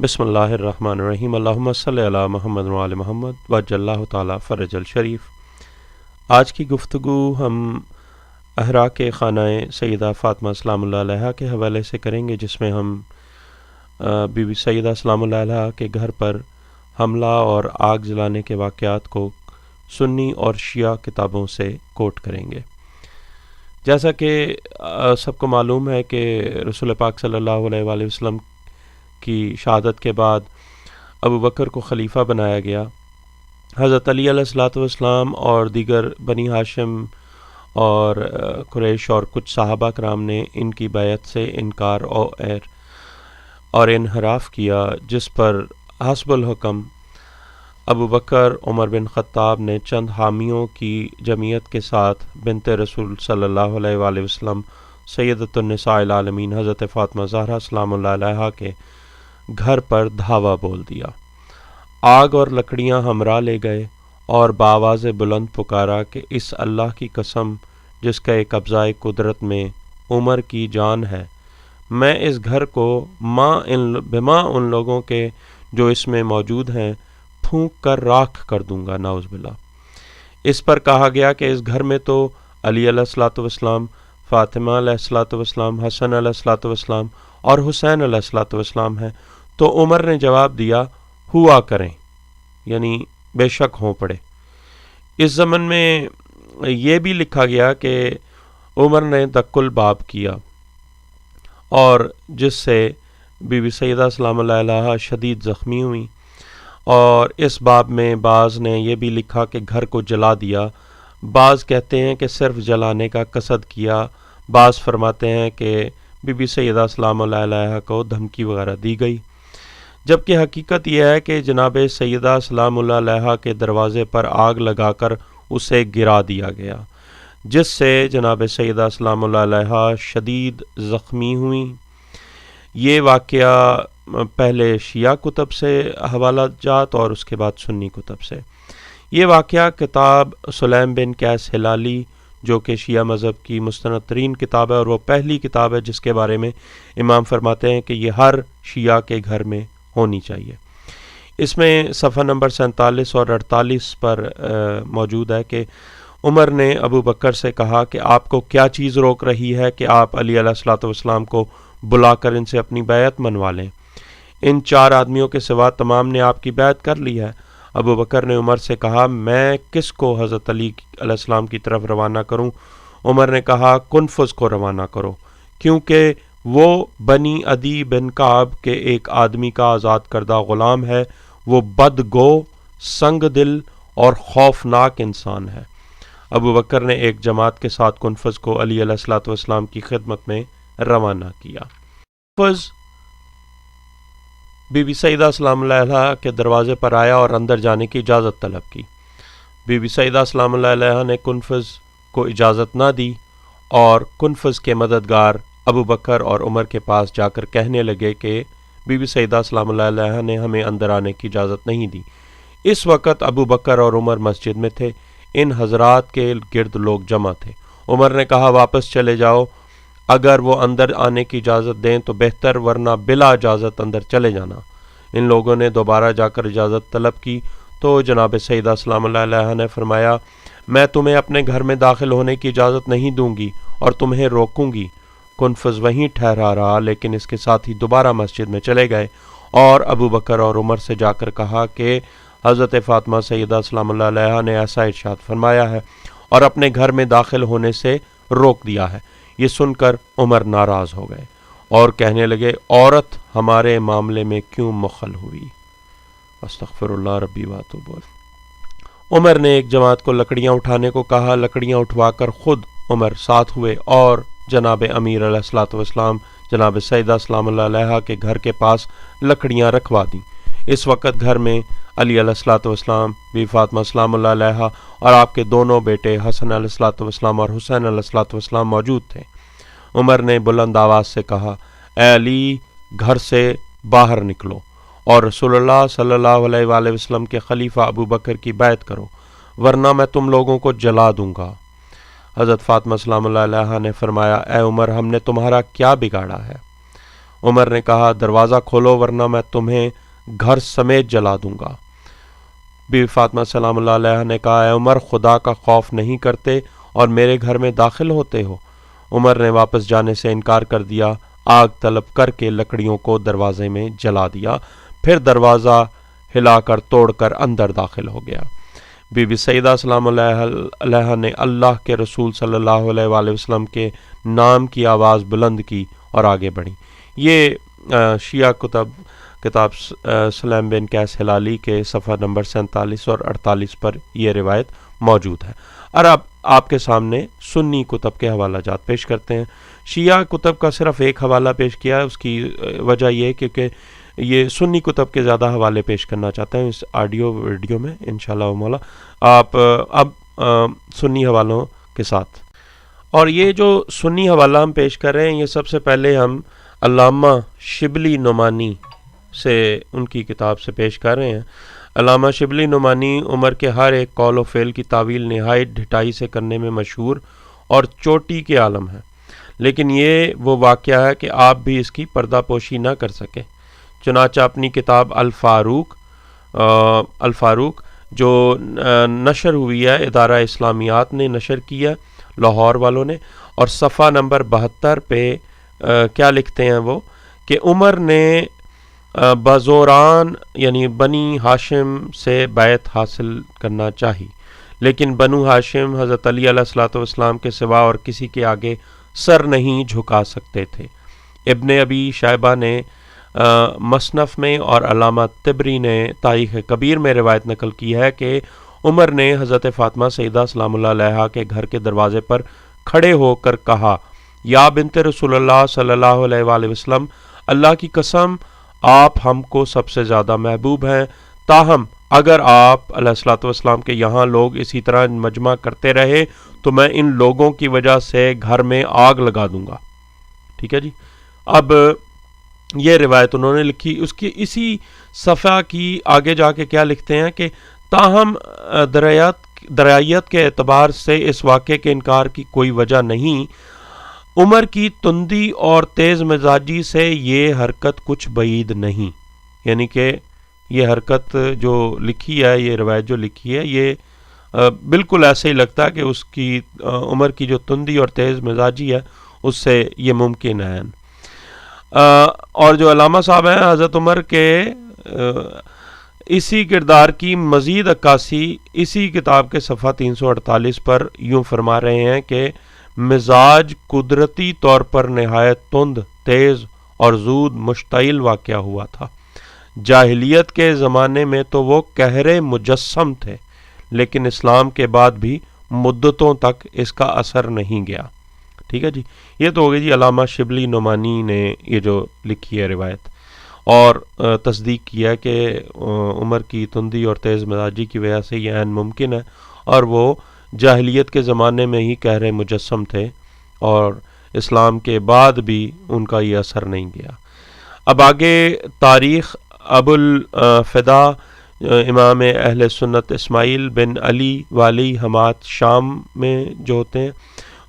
بسم اللہ الرحمن الرحیم۔ اللہم صلی علی محمد و آل محمد وعجل اللہ تعالی فرج الشریف۔ آج کی گفتگو ہم احراق خانہ سیدہ فاطمہ سلام اللہ علیہا کے حوالے سے کریں گے، جس میں ہم بی بی سیدہ سلام اللہ علیہا کے گھر پر حملہ اور آگ جلانے کے واقعات کو سنی اور شیعہ کتابوں سے کوٹ کریں گے۔ جیسا کہ سب کو معلوم ہے کہ رسول پاک صلی اللہ علیہ وآلہ وسلم کی شہادت کے بعد ابو بکر کو خلیفہ بنایا گیا۔ حضرت علی علیہ الصلوۃ والسلام اور دیگر بنی ہاشم اور قریش اور کچھ صحابہ کرام نے ان کی بیعت سے انکار اور انحراف کیا، جس پر حسب الحکم ابو بکر عمر بن خطاب نے چند حامیوں کی جمعیت کے ساتھ بنت رسول صلی اللہ علیہ وآلہ وسلم سیدۃ النساء العالمین حضرت فاطمہ زہرا سلام اللہ علیہا کے گھر پر دھاوا بول دیا۔ آگ اور لکڑیاں ہمراہ لے گئے اور بآواز بلند پکارا کہ اس اللہ کی قسم جس کا ایک قبضۂ قدرت میں عمر کی جان ہے، میں اس گھر کو بما ان لوگوں کے جو اس میں موجود ہیں پھونک کر راکھ کر دوں گا، نعوذ باللہ۔ اس پر کہا گیا کہ اس گھر میں تو علی علیہ الصلوۃ والسلام، فاطمہ علیہ الصلوۃ والسلام، حسن علیہ الصلوۃ والسلام اور حسین علیہ الصلوۃ والسلام ہیں۔ تو عمر نے جواب دیا، ہوا کریں، یعنی بے شک ہوں پڑے۔ اس زمن میں یہ بھی لکھا گیا کہ عمر نے دق الباب کیا، اور جس سے بی بی سیدہ سلام اللہ علیہا شدید زخمی ہوئیں، اور اس باب میں بعض نے یہ بھی لکھا کہ گھر کو جلا دیا، بعض کہتے ہیں کہ صرف جلانے کا قصد کیا، بعض فرماتے ہیں کہ بی بی سیدہ سلام اللہ علیہا کو دھمکی وغیرہ دی گئی، جبکہ حقیقت یہ ہے کہ جناب سیدہ سلام اللہ علیہا کے دروازے پر آگ لگا کر اسے گرا دیا گیا، جس سے جناب سیدہ سلام اللہ علیہا شدید زخمی ہوئیں۔ یہ واقعہ پہلے شیعہ کتب سے حوالہ جات اور اس کے بعد سنی کتب سے۔ یہ واقعہ کتاب سلیم بن قیس ہلالی، جو کہ شیعہ مذہب کی مستند ترین کتاب ہے، اور وہ پہلی کتاب ہے جس کے بارے میں امام فرماتے ہیں کہ یہ ہر شیعہ کے گھر میں ہونی چاہیے۔ اس میں صفحہ نمبر 47 اور 48 پر موجود ہے کہ عمر نے ابو بکر سے کہا کہ آپ کو کیا چیز روک رہی ہے کہ آپ علی علیہ الصلوۃ والسلام کو بلا کر ان سے اپنی بیعت منوا لیں؟ ان 4 آدمیوں کے سوا تمام نے آپ کی بیعت کر لی ہے۔ ابو بکر نے عمر سے کہا، میں کس کو حضرت علی علیہ السلام کی طرف روانہ کروں؟ عمر نے کہا، کنفذ کو روانہ کرو، کیونکہ وہ بنی عدی بن کعب کے ایک آدمی کا آزاد کردہ غلام ہے، وہ بدگو، سنگ دل اور خوفناک انسان ہے۔ ابو بکر نے ایک جماعت کے ساتھ کنفذ کو علی علیہ الصلوۃ والسلام کی خدمت میں روانہ کیا۔ کنفذ بی بی سیدہ سلام اللہ علیہا کے دروازے پر آیا اور اندر جانے کی اجازت طلب کی۔ بی بی سیدہ سلام اللہ علیہا نے کنفذ کو اجازت نہ دی، اور کنفذ کے مددگار ابو بکر اور عمر کے پاس جا کر کہنے لگے کہ بی بی سیدہ سلام اللہ علیہا نے ہمیں اندر آنے کی اجازت نہیں دی۔ اس وقت ابو بکر اور عمر مسجد میں تھے، ان حضرات کے گرد لوگ جمع تھے۔ عمر نے کہا، واپس چلے جاؤ، اگر وہ اندر آنے کی اجازت دیں تو بہتر، ورنہ بلا اجازت اندر چلے جانا۔ ان لوگوں نے دوبارہ جا کر اجازت طلب کی تو جناب سیدہ سلام اللہ علیہا نے فرمایا، میں تمہیں اپنے گھر میں داخل ہونے کی اجازت نہیں دوں گی اور تمہیں روکوں گی۔ کنفذ وہیں ٹھہرا رہا، لیکن اس کے ساتھ ہی دوبارہ مسجد میں چلے گئے اور ابو بکر اور عمر سے جا کر کہا کہ حضرت فاطمہ سیدہ سلام اللہ علیہا نے ایسا ارشاد فرمایا ہے اور اپنے گھر میں داخل ہونے سے روک دیا ہے۔ یہ سن کر عمر ناراض ہو گئے اور کہنے لگے، عورت ہمارے معاملے میں کیوں مخل ہوئی؟ استغفر اللہ ربی واتوب الیہ۔ عمر نے ایک جماعت کو لکڑیاں اٹھانے کو کہا، لکڑیاں اٹھوا کر خود عمر ساتھ ہوئے اور جناب امیر علیہ الصلوۃ والسلام جناب سیدہ سلام اللہ علیہا کے گھر کے پاس لکڑیاں رکھوا دیں۔ اس وقت گھر میں علی علیہ الصلوۃ والسلام، بی فاطمہ سلام اللہ علیہا اور آپ کے دونوں بیٹے حسن علیہ الصلوۃ والسلام اور حسین علیہ الصلوۃ والسلام موجود تھے۔ عمر نے بلند آواز سے کہا، اے علی، گھر سے باہر نکلو اور رسول اللہ صلی اللہ علیہ وآلہ وسلم کے خلیفہ ابو بکر کی بیعت کرو، ورنہ میں تم لوگوں کو جلا دوں گا۔ حضرت فاطمہ سلام اللہ علیہا نے فرمایا، اے عمر، ہم نے تمہارا کیا بگاڑا ہے؟ عمر نے کہا دروازہ کھولو ورنہ میں تمہیں گھر سمیت جلا دوں گا۔ بی بی فاطمہ سلام اللہ علیہ نے کہا اے عمر خدا کا خوف نہیں کرتے اور میرے گھر میں داخل ہوتے ہو؟ عمر نے واپس جانے سے انکار کر دیا، آگ طلب کر کے لکڑیوں کو دروازے میں جلا دیا، پھر دروازہ ہلا کر توڑ کر اندر داخل ہو گیا۔ بی بی سیدہ سلام اللہ علیہ نے اللہ کے رسول صلی اللہ علیہ وآلہ وسلم کے نام کی آواز بلند کی اور آگے بڑھی۔ یہ شیعہ کتاب سلیم بن قیس ہلالی کے صفحہ نمبر 47 اور 48 پر یہ روایت موجود ہے۔ اور اب آپ کے سامنے سنی کتب کے حوالہ جات پیش کرتے ہیں۔ شیعہ کتب کا صرف ایک حوالہ پیش کیا ہے، اس کی وجہ یہ کیونکہ یہ سنی کتب کے زیادہ حوالے پیش کرنا چاہتے ہیں اس آڈیو ویڈیو میں انشاءاللہ مولا۔ آپ اب سنی حوالوں کے ساتھ، اور یہ جو سنی حوالہ ہم پیش کر رہے ہیں یہ سب سے پہلے ہم علامہ شبلی نعمانی سے ان کی کتاب سے پیش کر رہے ہیں۔ علامہ شبلی نعمانی عمر کے ہر ایک قول و فعل کی تعویل نہایت ڈھٹائی سے کرنے میں مشہور اور چوٹی کے عالم ہے، لیکن یہ وہ واقعہ ہے کہ آپ بھی اس کی پردہ پوشی نہ کر سکے۔ چنانچہ اپنی کتاب الفاروق جو نشر ہوئی ہے ادارہ اسلامیات نے نشر کیا لاہور والوں نے، اور صفحہ نمبر 72 پہ کیا لکھتے ہیں وہ کہ عمر نے بازوران یعنی بنی ہاشم سے بیعت حاصل کرنا چاہی، لیکن بنو ہاشم حضرت علی علیہ الصلوۃ والسلام کے سوا اور کسی کے آگے سر نہیں جھکا سکتے تھے۔ ابن ابی شیبہ نے مصنف میں اور علامہ طبری نے تاریخ کبیر میں روایت نقل کی ہے کہ عمر نے حضرت فاطمہ سیدہ سلام اللہ علیہا کے گھر کے دروازے پر کھڑے ہو کر کہا یا بنت رسول اللہ صلی اللہ علیہ وآلہ وسلم، اللہ کی قسم آپ ہم کو سب سے زیادہ محبوب ہیں، تاہم اگر آپ علیہ الصلوۃ والسلام کے یہاں لوگ اسی طرح مجمع کرتے رہے تو میں ان لوگوں کی وجہ سے گھر میں آگ لگا دوں گا۔ ٹھیک ہے جی۔ اب یہ روایت انہوں نے لکھی، اس کی اسی صفحہ کی آگے جا کے کیا لکھتے ہیں کہ تاہم درایت کے اعتبار سے اس واقعے کے انکار کی کوئی وجہ نہیں، عمر کی تندی اور تیز مزاجی سے یہ حرکت کچھ بعید نہیں، یعنی کہ یہ حرکت جو لکھی ہے، یہ روایت جو لکھی ہے، یہ بالکل ایسے ہی لگتا ہے کہ اس کی عمر کی جو تندی اور تیز مزاجی ہے اس سے یہ ممکن ہے۔ اور جو علامہ صاحب ہیں حضرت عمر کے اسی کردار کی مزید عکاسی اسی کتاب کے صفحہ 348 پر یوں فرما رہے ہیں کہ مزاج قدرتی طور پر نہایت تند، تیز اور زود مشتعل واقع ہوا تھا۔ جاہلیت کے زمانے میں تو وہ قہر مجسم تھے، لیکن اسلام کے بعد بھی مدتوں تک اس کا اثر نہیں گیا۔ ٹھیک ہے جی۔ یہ تو ہو گئی جی علامہ شبلی نعمانی نے یہ جو لکھی ہے روایت، اور تصدیق کیا کہ عمر کی تندی اور تیز مزاجی کی وجہ سے یہ عین ممکن ہے، اور وہ جاہلیت کے زمانے میں ہی قہر مجسم تھے اور اسلام کے بعد بھی ان کا یہ اثر نہیں گیا۔ اب آگے تاریخ ابو الفدا امام اہل سنت اسماعیل بن علی والی حماد شام میں جو ہوتے ہیں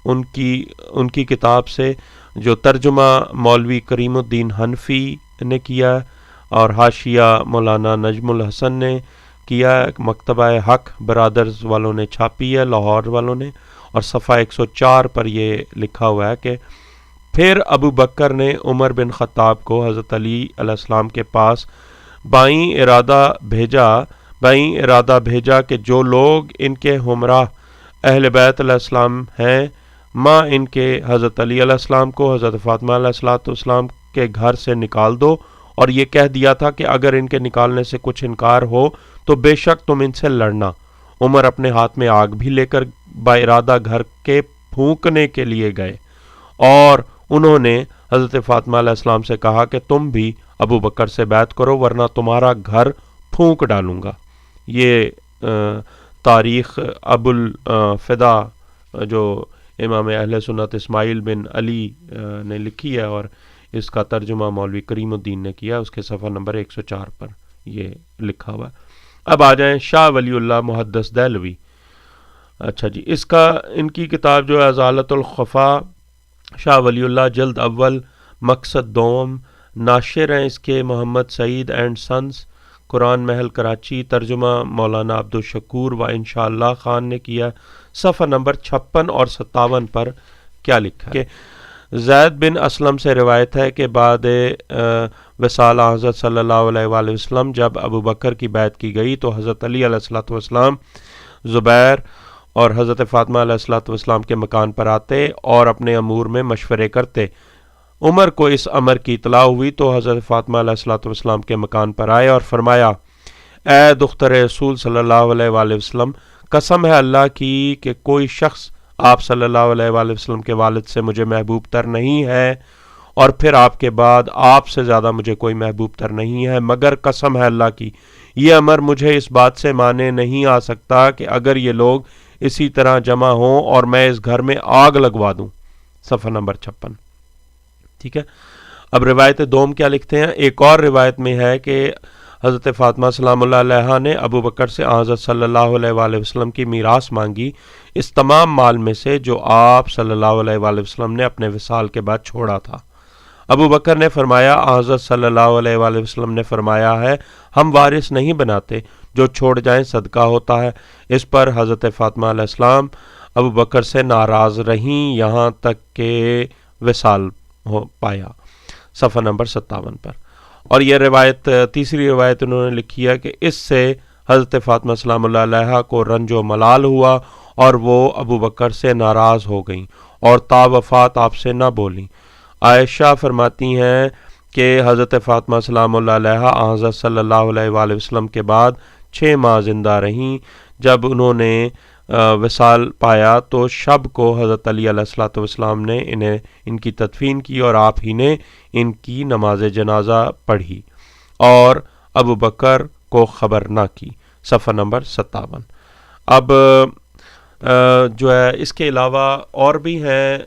ان کی کتاب سے جو ترجمہ مولوی کریم الدین حنفی نے کیا اور حاشیہ مولانا نجم الحسن نے کیا، مکتبہ حق برادرز والوں نے چھاپی ہے لاہور والوں نے، اور صفحہ 104 پر یہ لکھا ہوا ہے کہ پھر ابو بکر نے عمر بن خطاب کو حضرت علی علیہ السلام کے پاس بائیں ارادہ بھیجا کہ جو لوگ ان کے ہمراہ اہل بیت علیہ السلام ہیں ماں ان کے حضرت علی علیہ السلام کو حضرت فاطمہ علیہ السلام کے گھر سے نکال دو، اور یہ کہہ دیا تھا کہ اگر ان کے نکالنے سے کچھ انکار ہو تو بے شک تم ان سے لڑنا۔ عمر اپنے ہاتھ میں آگ بھی لے کر با ارادہ گھر کے پھونکنے کے لیے گئے، اور انہوں نے حضرت فاطمہ علیہ السلام سے کہا کہ تم بھی ابو بکر سے بیعت کرو ورنہ تمہارا گھر پھونک ڈالوں گا۔ یہ تاریخ ابو الفدا جو امام اہل سنت اسماعیل بن علی نے لکھی ہے اور اس کا ترجمہ مولوی کریم الدین نے کیا، اس کے صفحہ نمبر 104 پر یہ لکھا ہوا ہے۔ اب آ جائیں شاہ ولی اللہ محدث دہلوی۔ اچھا جی، ان کی کتاب جو ہے ازالۃ الخفا، شاہ ولی اللہ جلد اول، مقصد دوم، ناشر ہیں اس کے محمد سعید اینڈ سنس، قرآن محل کراچی، ترجمہ مولانا عبدالشکور و انشاءاللہ خان نے کیا۔ صفحہ نمبر 56 اور 57 پر کیا لکھا ہے کہ زید بن اسلم سے روایت ہے کہ بعد وصال حضرت صلی اللہ علیہ وآلہ وسلم جب ابو بکر کی بیعت کی گئی تو حضرت علی علیہ الصلوۃ والسلام، زبیر اور حضرت فاطمہ علیہ الصلوۃ والسلام کے مکان پر آتے اور اپنے امور میں مشورے کرتے۔ عمر کو اس امر کی اطلاع ہوئی تو حضرت فاطمہ علیہ الصلوۃ والسلام کے مکان پر آئے اور فرمایا، اے دختر رسول صلی اللہ علیہ وآلہ وسلم، قسم ہے اللہ کی کہ کوئی شخص آپ صلی اللہ علیہ وآلہ وسلم کے والد سے مجھے محبوب تر نہیں ہے، اور پھر آپ کے بعد آپ سے زیادہ مجھے کوئی محبوب تر نہیں ہے، مگر قسم ہے اللہ کی یہ امر مجھے اس بات سے مانے نہیں آ سکتا کہ اگر یہ لوگ اسی طرح جمع ہوں اور میں اس گھر میں آگ لگوا دوں۔ صفحہ نمبر 56۔ ٹھیک ہے، اب روایت دوم کیا لکھتے ہیں؟ ایک اور روایت میں ہے کہ حضرت فاطمہ سلام اللہ علیہا نے ابو بکر سے حضرت صلی اللہ علیہ وآلہ وسلم کی میراث مانگی، اس تمام مال میں سے جو آپ صلی اللہ علیہ وآلہ وسلم نے اپنے وصال کے بعد چھوڑا تھا۔ ابو بکر نے فرمایا، حضرت صلی اللہ علیہ وآلہ وسلم نے فرمایا ہے ہم وارث نہیں بناتے، جو چھوڑ جائیں صدقہ ہوتا ہے۔ اس پر حضرت فاطمہ علیہ السلام ابو بکر سے ناراض رہیں یہاں تک کہ وصال ہو پایا۔ صفحہ نمبر 57 پر۔ اور یہ روایت تیسری روایت انہوں نے لکھی ہے کہ اس سے حضرت فاطمہ سلام اللہ علیہا کو رنج و ملال ہوا اور وہ ابو بکر سے ناراض ہو گئیں اور تا وفات آپ سے نہ بولیں۔ عائشہ فرماتی ہیں کہ حضرت فاطمہ سلام اللہ علیہا حضرت صلی اللہ علیہ وآلہ وسلم کے بعد 6 ماہ زندہ رہیں۔ جب انہوں نے وصال پایا تو شب کو حضرت علی علیہ الصلوۃ والسلام نے ان کی تدفین کی اور آپ ہی نے ان کی نماز جنازہ پڑھی اور ابو بکر کو خبر نہ کی۔ صفحہ نمبر 57۔ اب جو ہے اس کے علاوہ اور بھی ہیں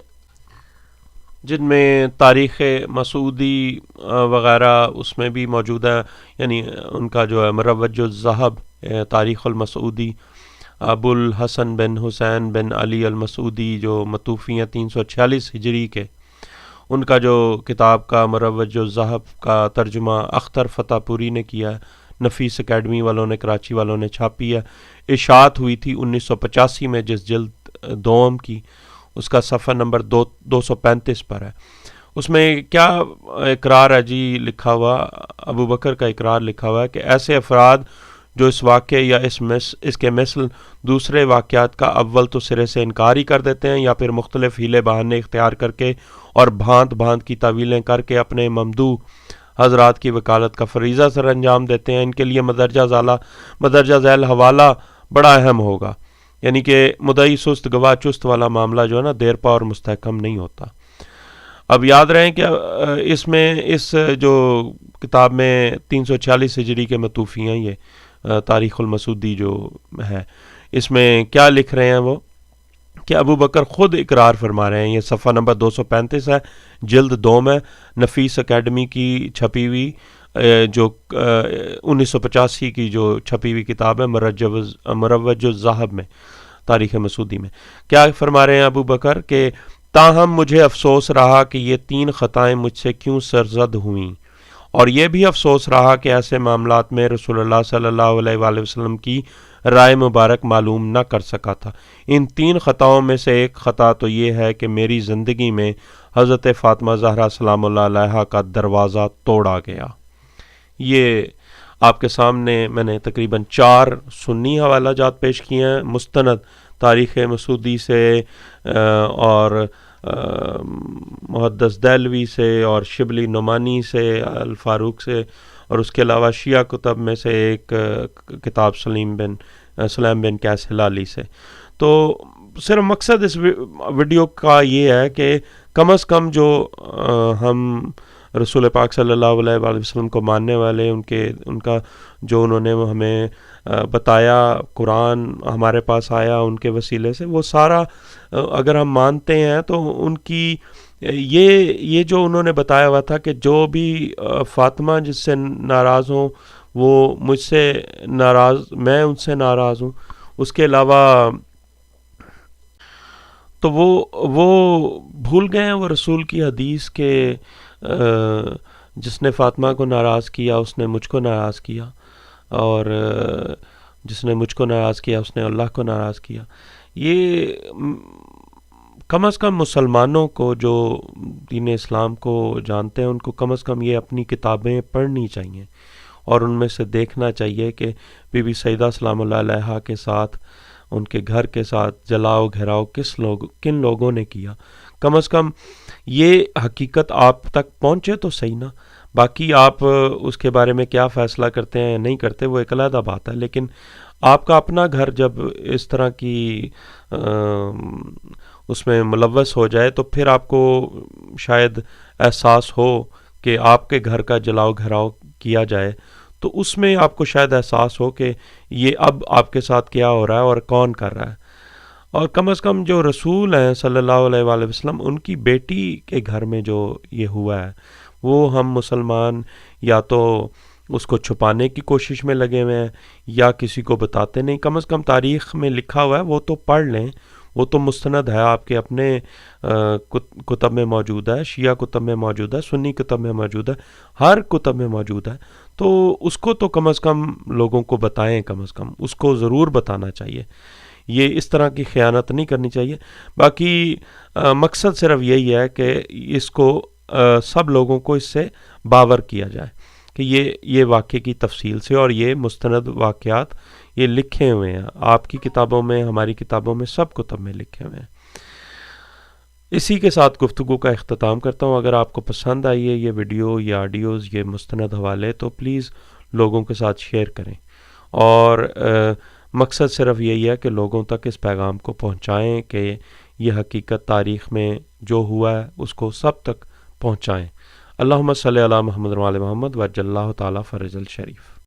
جن میں تاریخ مسعودی وغیرہ اس میں بھی موجود ہے، یعنی ان کا جو ہے مروج الذہب تاریخ المسعودی، ابو الحسن بن حسین بن علی المسعودی جو متوفی ہیں 346 ہجری کے، ان کا جو کتاب کا مروج الذہب کا ترجمہ اختر فتح پوری نے کیا ہے، نفیس اکیڈمی والوں نے، کراچی والوں نے چھاپی ہے، اشاعت ہوئی تھی 1985 میں جس جلد دوم کی، اس کا صفحہ نمبر 235 پر ہے۔ اس میں کیا اقرار ہے جی لکھا ہوا، ابو بکر کا اقرار لکھا ہوا ہے کہ ایسے افراد جو اس واقعے یا اس کے مثل دوسرے واقعات کا اول تو سرے سے انکار ہی کر دیتے ہیں، یا پھر مختلف ہیلے بہانے اختیار کر کے اور بھانت بھانت کی تعویلیں کر کے اپنے ممدوح حضرات کی وکالت کا فریضہ سر انجام دیتے ہیں، ان کے لیے مدرجہ ذیل حوالہ بڑا اہم ہوگا، یعنی کہ مدعی سست گواہ چست والا معاملہ جو ہے نا دیر پا اور مستحکم نہیں ہوتا۔ اب یاد رہیں کہ اس میں اس جو کتاب میں 346 ہجری کے متوفی ہیں، یہ تاریخ المسعودی جو ہے، اس میں کیا لکھ رہے ہیں وہ کہ ابو بکر خود اقرار فرما رہے ہیں۔ یہ صفحہ نمبر 235 ہے، جلد دوم ہے، نفیس اکیڈمی کی چھپی ہوئی جو 1985 کی جو چھپی ہوئی کتاب ہے مروج الذہب میں، تاریخ مسعودی میں۔ کیا فرما رہے ہیں ابو بکر کہ تاہم مجھے افسوس رہا کہ یہ 3 خطائیں مجھ سے کیوں سرزد ہوئیں، اور یہ بھی افسوس رہا کہ ایسے معاملات میں رسول اللہ صلی اللہ علیہ وآلہ وسلم کی رائے مبارک معلوم نہ کر سکا تھا۔ ان 3 خطاؤں میں سے ایک خطا تو یہ ہے کہ میری زندگی میں حضرت فاطمہ زہرا سلام اللہ علیہا کا دروازہ توڑا گیا۔ یہ آپ کے سامنے میں نے تقریباً 4 سنی حوالہ جات پیش کیے ہیں، مستند تاریخ مسعودی سے اور محدث دہلوی سے اور شبلی نعمانی سے، الفاروق سے، اور اس کے علاوہ شیعہ کتب میں سے ایک کتاب سلیم بن قیس ہلالی سے۔ تو صرف مقصد اس ویڈیو کا یہ ہے کہ کم از کم جو ہم رسول پاک صلی اللہ علیہ وآلہ وسلم کو ماننے والے، ان کا جو انہوں نے ہمیں بتایا، قرآن ہمارے پاس آیا ان کے وسیلے سے، وہ سارا اگر ہم مانتے ہیں تو ان کی یہ جو انہوں نے بتایا ہوا تھا کہ جو بھی فاطمہ جس سے ناراض ہوں وہ مجھ سے ناراض، میں ان سے ناراض ہوں، اس کے علاوہ تو وہ بھول گئے ہیں وہ رسول کی حدیث کے جس نے فاطمہ کو ناراض کیا اس نے مجھ کو ناراض کیا، اور جس نے مجھ کو ناراض کیا اس نے اللہ کو ناراض کیا. یہ کم از کم مسلمانوں کو جو دین اسلام کو جانتے ہیں ان کو کم از کم یہ اپنی کتابیں پڑھنی چاہیے، اور ان میں سے دیکھنا چاہیے کہ بی بی سیدہ سلام اللہ علیہا کے ساتھ، ان کے گھر کے ساتھ جلاؤ گھیراؤ کن لوگوں نے کیا. کم از کم یہ حقیقت آپ تک پہنچے تو صحیح نا. باقی آپ اس کے بارے میں کیا فیصلہ کرتے ہیں یا نہیں کرتے وہ ایک علیحدہ بات ہے، لیکن آپ کا اپنا گھر جب اس طرح کی اس میں ملوث ہو جائے تو پھر آپ کو شاید احساس ہو کہ آپ کے گھر کا جلاؤ گھراؤ کیا جائے، تو اس میں آپ کو شاید احساس ہو کہ یہ اب آپ کے ساتھ کیا ہو رہا ہے اور کون کر رہا ہے. اور کم از کم جو رسول ہیں صلی اللہ علیہ وآلہ وسلم، ان کی بیٹی کے گھر میں جو یہ ہوا ہے وہ ہم مسلمان یا تو اس کو چھپانے کی کوشش میں لگے ہوئے ہیں یا کسی کو بتاتے نہیں. کم از کم تاریخ میں لکھا ہوا ہے وہ تو پڑھ لیں، وہ تو مستند ہے، آپ کے اپنے کتب میں موجود ہے، شیعہ کتب میں موجود ہے، سنی کتب میں موجود ہے، ہر کتب میں موجود ہے. تو اس کو تو کم از کم لوگوں کو بتائیں، کم از کم اس کو ضرور بتانا چاہیے. یہ اس طرح کی خیانت نہیں کرنی چاہیے. باقی مقصد صرف یہی ہے کہ اس کو سب لوگوں کو اس سے باور کیا جائے کہ یہ واقعے کی تفصیل سے، اور یہ مستند واقعات یہ لکھے ہوئے ہیں آپ کی کتابوں میں، ہماری کتابوں میں، سب کتب میں لکھے ہوئے ہیں. اسی کے ساتھ گفتگو کا اختتام کرتا ہوں. اگر آپ کو پسند آئی ہے یہ ویڈیو یا آڈیوز، یہ مستند حوالے، تو پلیز لوگوں کے ساتھ شیئر کریں، اور مقصد صرف یہی ہے کہ لوگوں تک اس پیغام کو پہنچائیں کہ یہ حقیقت تاریخ میں جو ہوا ہے اس کو سب تک پہنچائیں. اللہم صلی علی محمد و علی محمد وعجل اللہ تعالی فرج الشریف.